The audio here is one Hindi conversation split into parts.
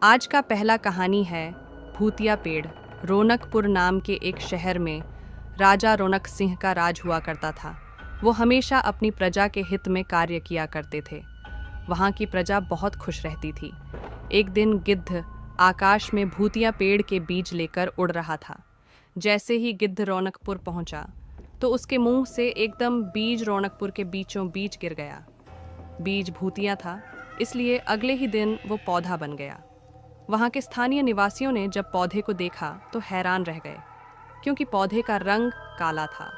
आज का पहला कहानी है भूतिया पेड़। रौनकपुर नाम के एक शहर में राजा रौनक सिंह का राज हुआ करता था। वो हमेशा अपनी प्रजा के हित में कार्य किया करते थे। वहाँ की प्रजा बहुत खुश रहती थी। एक दिन गिद्ध आकाश में भूतिया पेड़ के बीज लेकर उड़ रहा था। जैसे ही गिद्ध रौनकपुर पहुंचा तो उसके मुंह से एकदम बीज रौनकपुर के बीचों बीच गिर गया। बीज भूतिया था, इसलिए अगले ही दिन वो पौधा बन गया। वहाँ के स्थानीय निवासियों ने जब पौधे को देखा तो हैरान रह गए, क्योंकि पौधे का रंग काला था।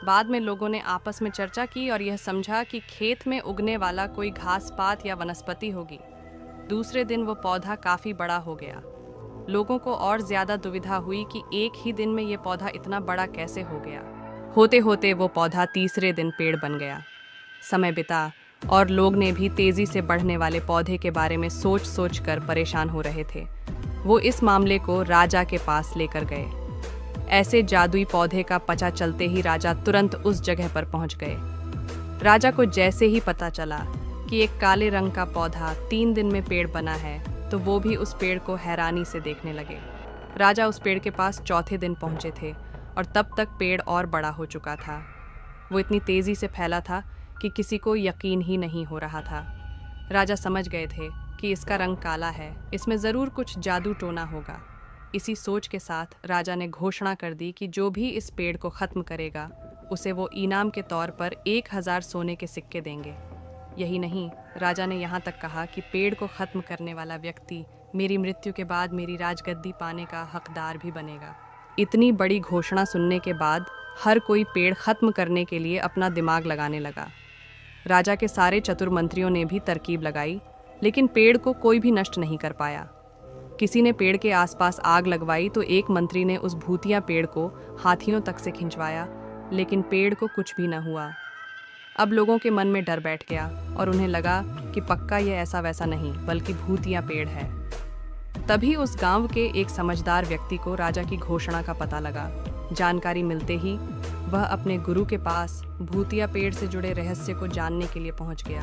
बाद में लोगों ने आपस में चर्चा की और यह समझा कि खेत में उगने वाला कोई घास पात या वनस्पति होगी। दूसरे दिन वो पौधा काफ़ी बड़ा हो गया। लोगों को और ज़्यादा दुविधा हुई कि एक ही दिन में ये पौधा इतना बड़ा कैसे हो गया। होते होते वो पौधा तीसरे दिन पेड़ बन गया। समय बिता और लोग ने भी तेज़ी से बढ़ने वाले पौधे के बारे में सोच सोच कर परेशान हो रहे थे। वो इस मामले को राजा के पास लेकर गए। ऐसे जादुई पौधे का पता चलते ही राजा तुरंत उस जगह पर पहुंच गए। राजा को जैसे ही पता चला कि एक काले रंग का पौधा 3 दिन में पेड़ बना है, तो वो भी उस पेड़ को हैरानी से देखने लगे। राजा उस पेड़ के पास चौथे दिन पहुंचे थे और तब तक पेड़ और बड़ा हो चुका था। वो इतनी तेज़ी से फैला था कि किसी को यकीन ही नहीं हो रहा था। राजा समझ गए थे कि इसका रंग काला है, इसमें ज़रूर कुछ जादू टोना होगा। इसी सोच के साथ राजा ने घोषणा कर दी कि जो भी इस पेड़ को ख़त्म करेगा उसे वो इनाम के तौर पर 1000 सोने के सिक्के देंगे। यही नहीं, राजा ने यहाँ तक कहा कि पेड़ को ख़त्म करने वाला व्यक्ति मेरी मृत्यु के बाद मेरी राजगद्दी पाने का हकदार भी बनेगा। इतनी बड़ी घोषणा सुनने के बाद हर कोई पेड़ ख़त्म करने के लिए अपना दिमाग लगाने लगा। राजा के सारे चतुर मंत्रियों ने भी तरकीब लगाई, लेकिन पेड़ को कोई भी नष्ट नहीं कर पाया। किसी ने पेड़ के आसपास आग लगवाई तो एक मंत्री ने उस भूतिया पेड़ को हाथियों तक से खिंचवाया, लेकिन पेड़ को कुछ भी न हुआ। अब लोगों के मन में डर बैठ गया और उन्हें लगा कि पक्का ये ऐसा वैसा नहीं बल्कि भूतिया पेड़ है। तभी उस गांव के एक समझदार व्यक्ति को राजा की घोषणा का पता लगा। जानकारी मिलते ही वह अपने गुरु के पास भूतिया पेड़ से जुड़े रहस्य को जानने के लिए पहुंच गया।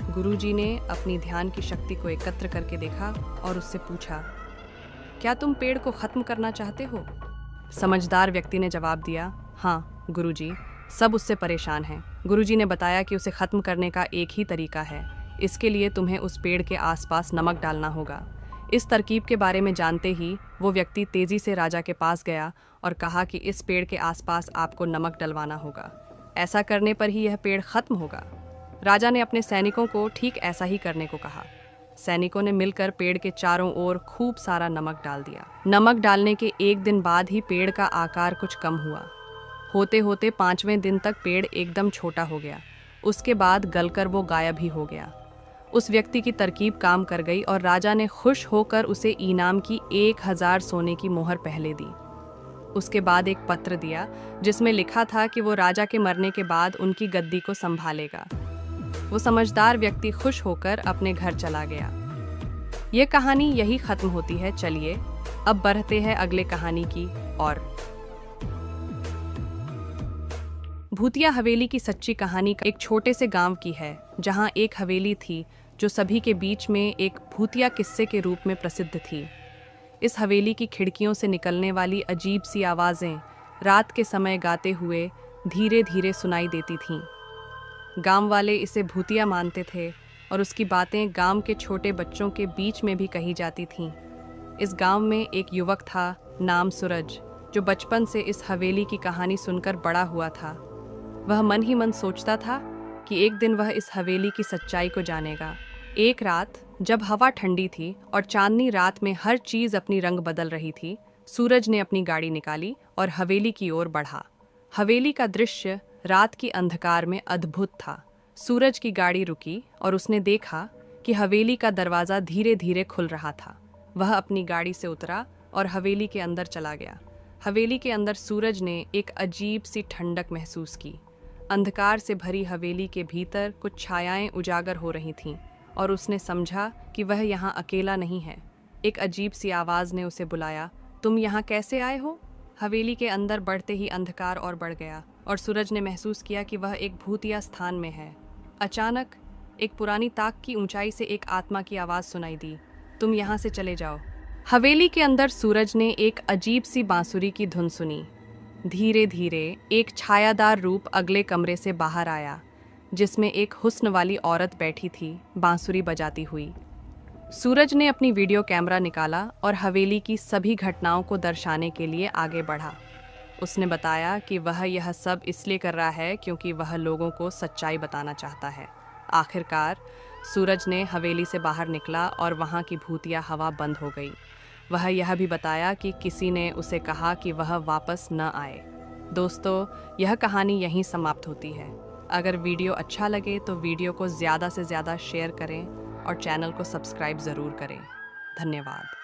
गुरुजी ने अपनी ध्यान की शक्ति को एकत्र करके देखा और उससे पूछा, क्या तुम पेड़ को ख़त्म करना चाहते हो? समझदार व्यक्ति ने जवाब दिया, हाँ गुरुजी, सब उससे परेशान हैं। गुरुजी ने बताया कि उसे ख़त्म करने का एक ही तरीका है। इसके लिए तुम्हें उस पेड़ के आसपास नमक डालना होगा। इस तरकीब के बारे में जानते ही वो व्यक्ति तेज़ी से राजा के पास गया और कहा कि इस पेड़ के आसपास आपको नमक डलवाना होगा। ऐसा करने पर ही यह पेड़ ख़त्म होगा। राजा ने अपने सैनिकों को ठीक ऐसा ही करने को कहा। सैनिकों ने मिलकर पेड़ के चारों ओर खूब सारा नमक डाल दिया। नमक डालने के एक दिन बाद ही पेड़ का आकार कुछ कम हुआ। होते होते 5वें दिन तक पेड़ एकदम छोटा हो गया। उसके बाद गलकर वो गायब ही हो गया। उस व्यक्ति की तरकीब काम कर गई और राजा ने खुश होकर उसे इनाम की 1000 सोने की मोहर पहले दी। उसके बाद एक पत्र दिया जिसमें लिखा था कि वो राजा के मरने के बाद उनकी गद्दी को संभालेगा। वो समझदार व्यक्ति खुश होकर अपने घर चला गया। ये कहानी यही खत्म होती है। चलिए अब बढ़ते हैं अगले कहानी की ओर। भूतिया हवेली की सच्ची कहानी एक छोटे से गांव की है, जहां एक हवेली थी जो सभी के बीच में एक भूतिया किस्से के रूप में प्रसिद्ध थी। इस हवेली की खिड़कियों से निकलने वाली अजीब सी आवाज़ें रात के समय गाते हुए धीरे धीरे सुनाई देती थीं। गांव वाले इसे भूतिया मानते थे और उसकी बातें गांव के छोटे बच्चों के बीच में भी कही जाती थीं। इस गांव में एक युवक था नाम सूरज, जो बचपन से इस हवेली की कहानी सुनकर बड़ा हुआ था। वह मन ही मन सोचता था कि एक दिन वह इस हवेली की सच्चाई को जानेगा। एक रात जब हवा ठंडी थी और चांदनी रात में हर चीज़ अपनी रंग बदल रही थी, सूरज ने अपनी गाड़ी निकाली और हवेली की ओर बढ़ा। हवेली का दृश्य रात की अंधकार में अद्भुत था। सूरज की गाड़ी रुकी और उसने देखा कि हवेली का दरवाज़ा धीरे धीरे खुल रहा था। वह अपनी गाड़ी से उतरा और हवेली के अंदर चला गया। हवेली के अंदर सूरज ने एक अजीब सी ठंडक महसूस की। अंधकार से भरी हवेली के भीतर कुछ छायाएं उजागर हो रही थीं और उसने समझा कि वह यहाँ अकेला नहीं है। एक अजीब सी आवाज़ ने उसे बुलाया, तुम यहाँ कैसे आए हो? हवेली के अंदर बढ़ते ही अंधकार और बढ़ गया और सूरज ने महसूस किया कि वह एक भूतिया स्थान में है। अचानक एक पुरानी ताक की ऊंचाई से एक आत्मा की आवाज़ सुनाई दी, तुम यहाँ से चले जाओ। हवेली के अंदर सूरज ने एक अजीब सी बांसुरी की धुन सुनी। धीरे धीरे एक छायादार रूप अगले कमरे से बाहर आया, जिसमें एक हुस्न वाली औरत बैठी थी, बांसुरी बजाती हुई। सूरज ने अपनी वीडियो कैमरा निकाला और हवेली की सभी घटनाओं को दर्शाने के लिए आगे बढ़ा। उसने बताया कि वह यह सब इसलिए कर रहा है क्योंकि वह लोगों को सच्चाई बताना चाहता है। आखिरकार सूरज ने हवेली से बाहर निकला और वहाँ की भूतिया हवा बंद हो गई। वह यह भी बताया कि किसी ने उसे कहा कि वह वापस न आए। दोस्तों, यह कहानी यहीं समाप्त होती है। अगर वीडियो अच्छा लगे तो वीडियो को ज़्यादा से ज़्यादा शेयर करें और चैनल को सब्सक्राइब ज़रूर करें। धन्यवाद।